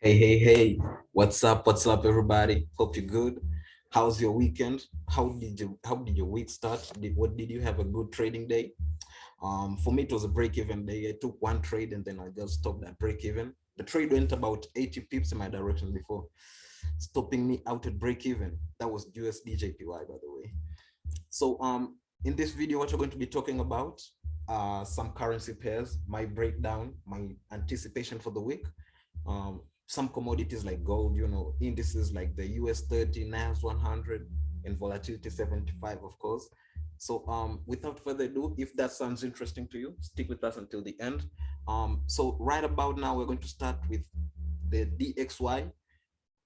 Hey, what's up? What's up, everybody? Hope you're good. How's your weekend? How did your week start? What did you have a good trading day? For me, it was a break-even day. I took one trade and then I just stopped at break-even. The trade went about 80 pips in my direction before stopping me out at break-even. That was USDJPY, by the way. So in this video, what we're going to be talking about some currency pairs, my breakdown, my anticipation for the week, some commodities like gold, indices like the US30, NAS100, and volatility 75, of course. So without further ado, if that sounds interesting to you, stick with us until the end. So right about now, we're going to start with the DXY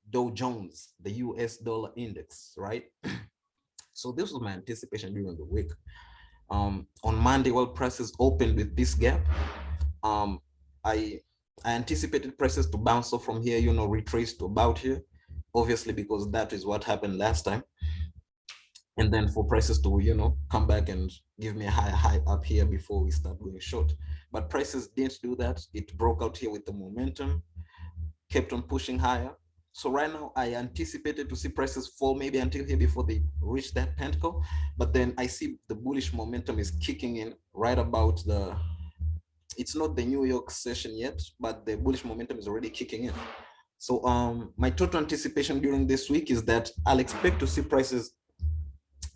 Dow Jones, the US dollar index, right? So this was my anticipation during the week. On Monday, while prices opened with this gap, um, I I anticipated prices to bounce off from here, retrace to about here, obviously because that is what happened last time. And then for prices to, come back and give me a high up here before we start going short. But prices didn't do that. It broke out here with the momentum, kept on pushing higher. So right now, I anticipated to see prices fall maybe until here before they reach that pentacle. But then I see the bullish momentum is kicking in right about it's not the New York session yet, but the bullish momentum is already kicking in. So my total anticipation during this week is that I'll expect to see prices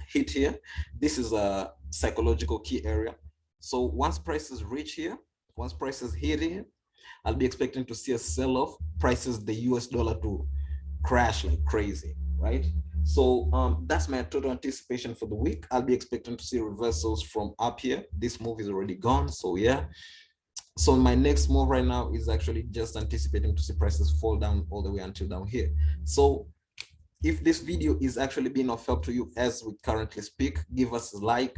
hit here. This is a psychological key area. So once prices reach here, once prices hit here, I'll be expecting to see a sell-off, prices the US dollar to crash like crazy, right? So that's my total anticipation for the week. I'll be expecting to see reversals from up here. This move is already gone, so yeah. So my next move right now is actually just anticipating to see prices fall down all the way until down here. So if this video is actually being of help to you as we currently speak, give us a like,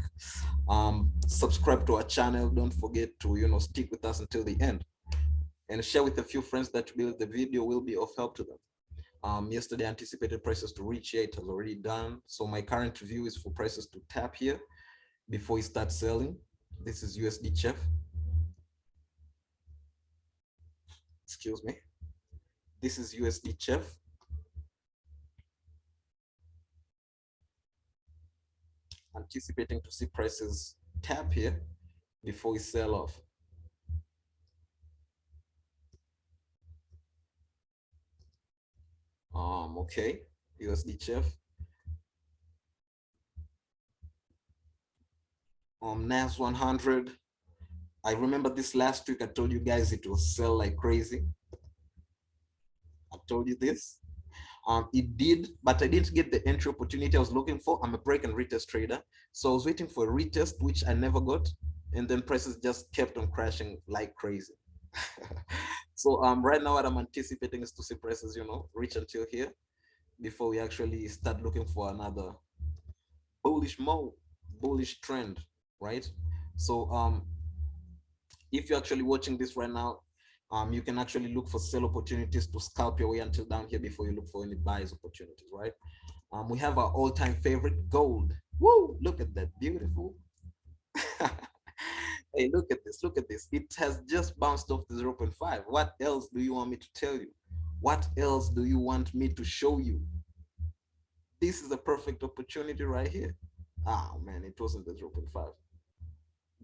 subscribe to our channel. Don't forget to, stick with us until the end and share with a few friends that you believe the video will be of help to them. Yesterday, I anticipated prices to reach here. It has already done. So my current view is for prices to tap here before we start selling. This is USD Chef. Excuse me. This is USD Chef. Anticipating to see prices tap here before we sell off. Okay, USD Chef. NAS100. I remember this last week, I told you guys it will sell like crazy. I told you this. It did, but I didn't get the entry opportunity I was looking for. I'm a break and retest trader. So I was waiting for a retest, which I never got. And then prices just kept on crashing like crazy. So right now what I'm anticipating is to see prices, reach until here before we actually start looking for another bullish trend, right? So if you're actually watching this right now, you can actually look for sell opportunities to scalp your way until down here before you look for any buys opportunities, right? We have our all-time favorite, gold. Woo! Look at that, beautiful. Hey, look at this, look at this. It has just bounced off the 0.5. What else do you want me to tell you? What else do you want me to show you? This is a perfect opportunity right here. Oh man, it wasn't the 0.5.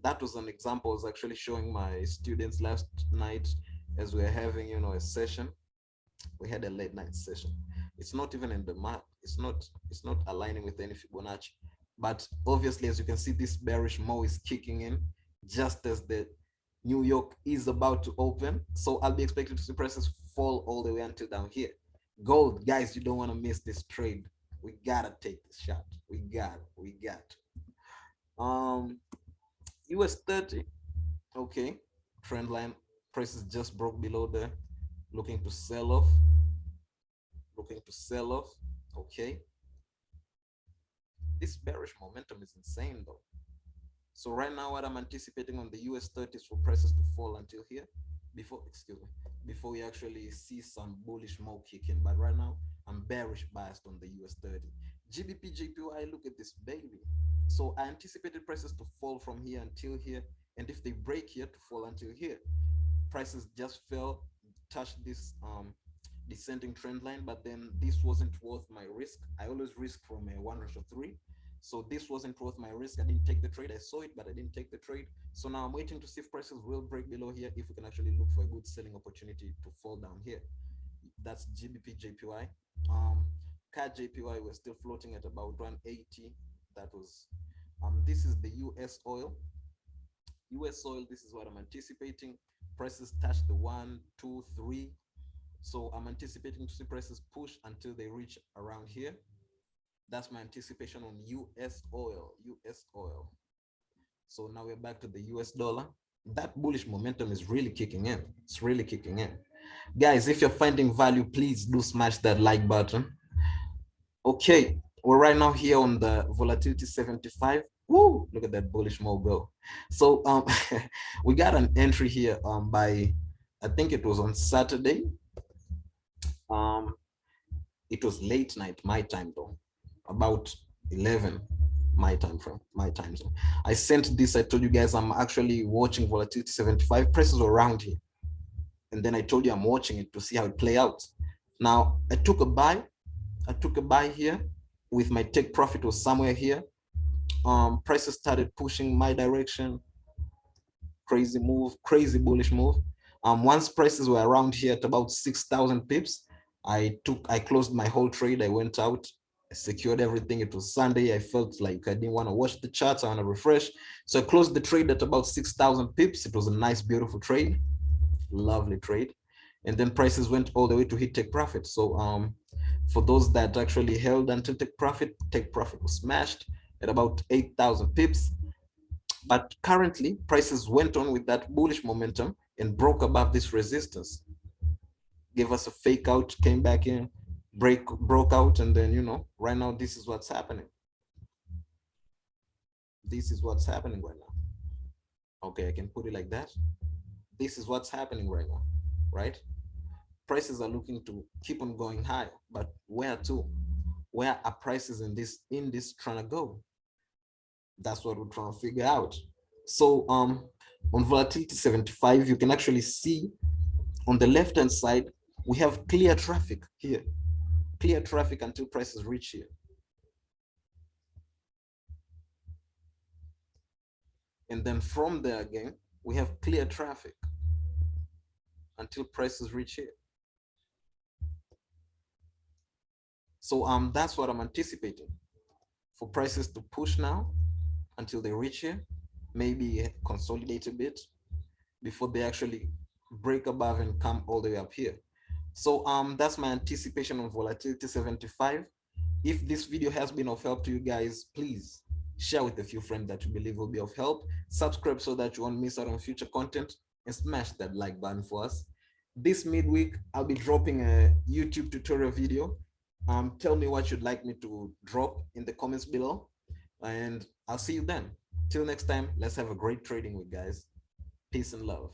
That was an example I was actually showing my students last night as we were having, a session. We had a late night session. It's not even in the map. It's not aligning with any Fibonacci. But obviously, as you can see, this bearish mo is kicking in just as the New York is about to open. So I'll be expecting to see prices fall all the way until down here. Gold, guys, you don't want to miss this trade. We gotta take this shot. We got. US30. Okay, trend line, prices just broke below there, looking to sell off, okay. This bearish momentum is insane though. So right now what I'm anticipating on the US30 is for prices to fall until here before we actually see some bullish mo kick in. But right now I'm bearish biased on the US30. Gbpjpy, look at this baby. So I anticipated prices to fall from here until here, and if they break here, to fall until here. Prices just fell, touched this descending trend line, but then this wasn't worth my risk. I always risk from a 1/3. So this wasn't worth my risk. I didn't take the trade. I saw it, but I didn't take the trade. So now I'm waiting to see if prices will break below here, if we can actually look for a good selling opportunity to fall down here. That's GBP JPY. CAD JPY, we're still floating at about 180. That was this is the US oil. US oil, this is what I'm anticipating. Prices touch the 1, 2, 3. So I'm anticipating to see prices push until they reach around here. That's my anticipation on US oil. US oil. So now we're back to the US dollar. That bullish momentum is really kicking in. It's really kicking in. Guys, if you're finding value, please do smash that like button. Okay, we're right now here on the volatility 75. Woo, look at that bullish move go. So we got an entry here by, I think it was on Saturday. It was late night my time though, about 11 my time frame, my time zone. I sent this, I told you guys I'm actually watching volatility 75. Prices were around here, and then I told you I'm watching it to see how it play out. Now I took a buy here with my take profit was somewhere here. Prices started pushing my direction. Crazy move, crazy bullish move. Once prices were around here at about 6,000 pips, I closed my whole trade. I went out, I secured everything. It was Sunday. I felt like I didn't want to watch the charts. I want to refresh. So I closed the trade at about 6,000 pips. It was a nice, beautiful trade. Lovely trade. And then prices went all the way to hit take profit. So for those that actually held until take profit was smashed at about 8,000 pips. But currently prices went on with that bullish momentum and broke above this resistance, gave us a fake out, came back in, broke out, and then, you know, right now this is what's happening. This is what's happening right now. Okay, I can put it like that. This is what's happening right now, right? Prices are looking to keep on going higher, but where to? Where are prices in this trying to go? That's what we're trying to figure out. So on volatility 75, you can actually see on the left hand side we have clear traffic here, clear traffic until prices reach here. And then from there again, we have clear traffic until prices reach here. So that's what I'm anticipating, for prices to push now until they reach here, maybe consolidate a bit before they actually break above and come all the way up here. So that's my anticipation on volatility 75. If this video has been of help to you guys, please share with a few friends that you believe will be of help. Subscribe so that you won't miss out on future content, and smash that like button for us. This midweek, I'll be dropping a YouTube tutorial video. Tell me what you'd like me to drop in the comments below, and I'll see you then. Till next time, let's have a great trading week, guys. Peace and love.